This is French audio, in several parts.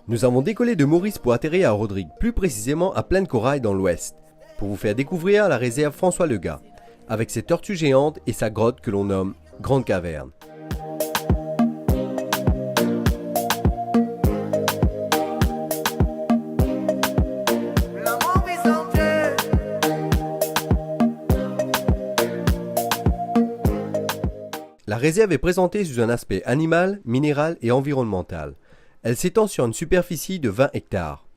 Nous avons décollé de Maurice pour atterrir à Rodrigue, plus précisément à Plaine Corail dans l'ouest, pour vous faire découvrir la réserve François Legat, avec ses tortues géantes et sa grotte que l'on nomme Grande Caverne. La réserve est présentée sous un aspect animal, minéral et environnemental. Elle s'étend sur une superficie de 20 hectares.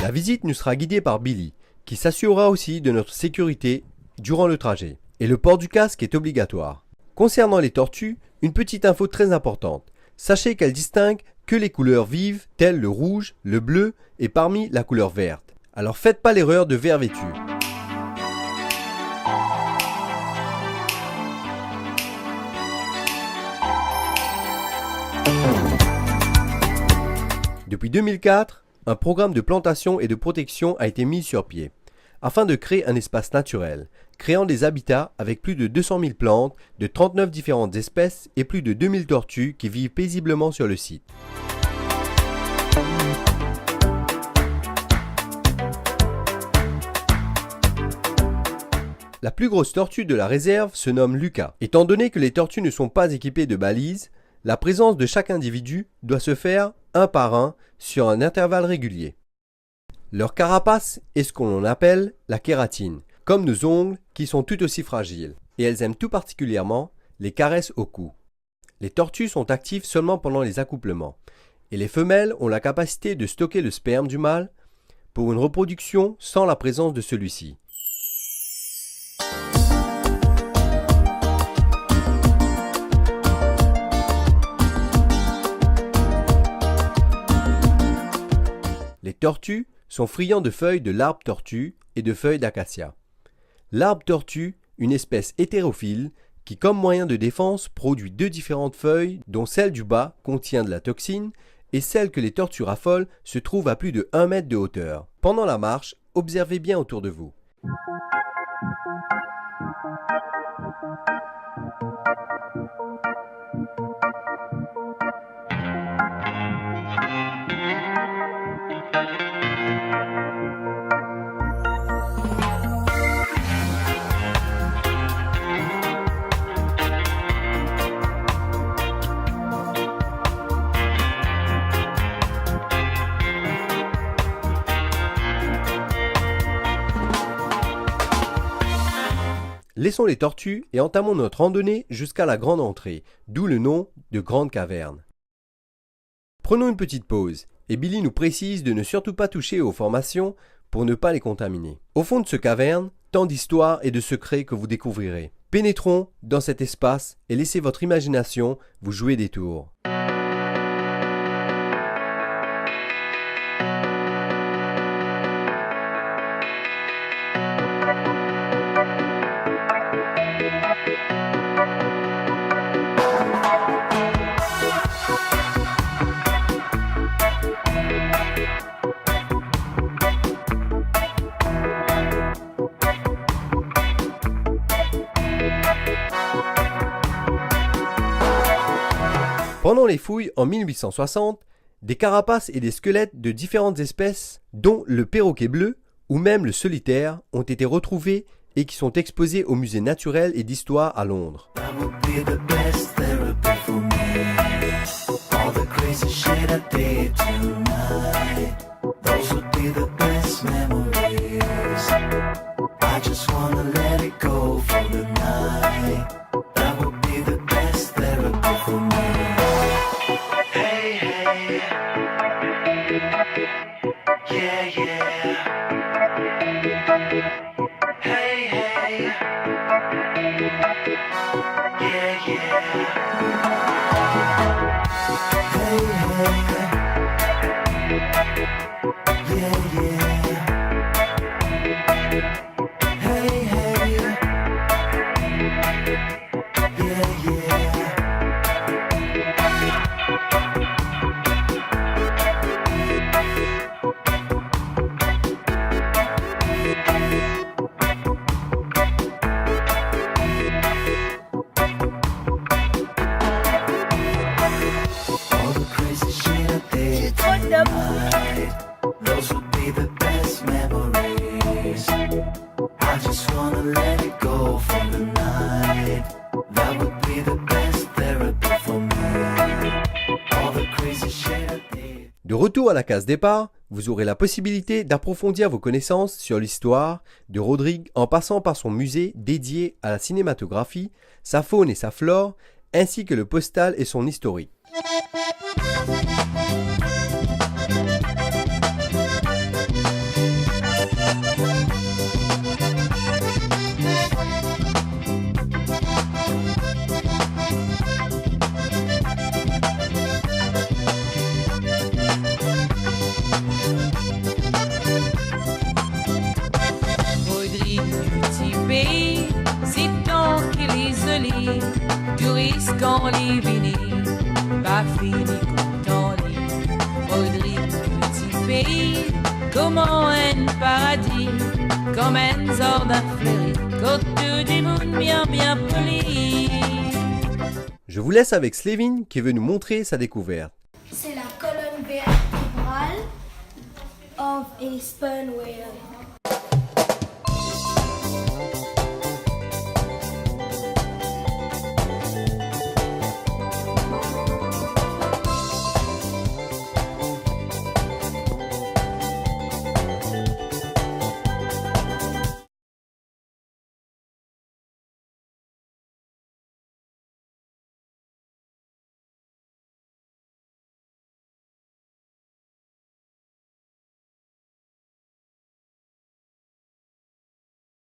La visite nous sera guidée par Billy, qui s'assurera aussi de notre sécurité durant le trajet. Et le port du casque est obligatoire. Concernant les tortues, une petite info très importante. Sachez qu'elles distinguent que les couleurs vives, telles le rouge, le bleu et parmi la couleur verte. Alors faites pas l'erreur de vert vêtu. Depuis 2004, un programme de plantation et de protection a été mis sur pied, afin de créer un espace naturel, créant des habitats avec plus de 200 000 plantes de 39 différentes espèces et plus de 2000 tortues qui vivent paisiblement sur le site. La plus grosse tortue de la réserve se nomme Lucas. Étant donné que les tortues ne sont pas équipées de balises, la présence de chaque individu doit se faire un par un sur un intervalle régulier. Leur carapace est ce qu'on appelle la kératine, comme nos ongles qui sont tout aussi fragiles, et elles aiment tout particulièrement les caresses au cou. Les tortues sont actives seulement pendant les accouplements, et les femelles ont la capacité de stocker le sperme du mâle pour une reproduction sans la présence de celui-ci. Les tortues sont friands de feuilles de l'arbre tortue et de feuilles d'acacia. L'arbre tortue, une espèce hétérophile qui, comme moyen de défense, produit deux différentes feuilles dont celle du bas contient de la toxine et celle que les tortues raffolent se trouve à plus de 1 mètre de hauteur. Pendant la marche, observez bien autour de vous. Laissons les tortues et entamons notre randonnée jusqu'à la grande entrée, d'où le nom de Grande Caverne. Prenons une petite pause, et Billy nous précise de ne surtout pas toucher aux formations pour ne pas les contaminer. Au fond de ce caverne, tant d'histoires et de secrets que vous découvrirez. Pénétrons dans cet espace et laissez votre imagination vous jouer des tours. Pendant les fouilles en 1860, des carapaces et des squelettes de différentes espèces, dont le perroquet bleu ou même le solitaire, ont été retrouvés et qui sont exposés au musée naturel et d'histoire à Londres. I just wanna let it go for the night. That would be the best therapy for me. All the crazy shit I did. De retour à la case départ, vous aurez la possibilité d'approfondir vos connaissances sur l'histoire de Rodrigue en passant par son musée dédié à la cinématographie, sa faune et sa flore, ainsi que le postal et son historique. C'est tant qu'il est isolé du risque en l'éviner, va finir content Rodrigue, petit pays, comment un paradis, comme un jardin fleuri, côte des mounes bien poli. Je vous laisse avec Slevin qui veut nous montrer sa découverte. C'est la colonne vertébrale of a sperm whale.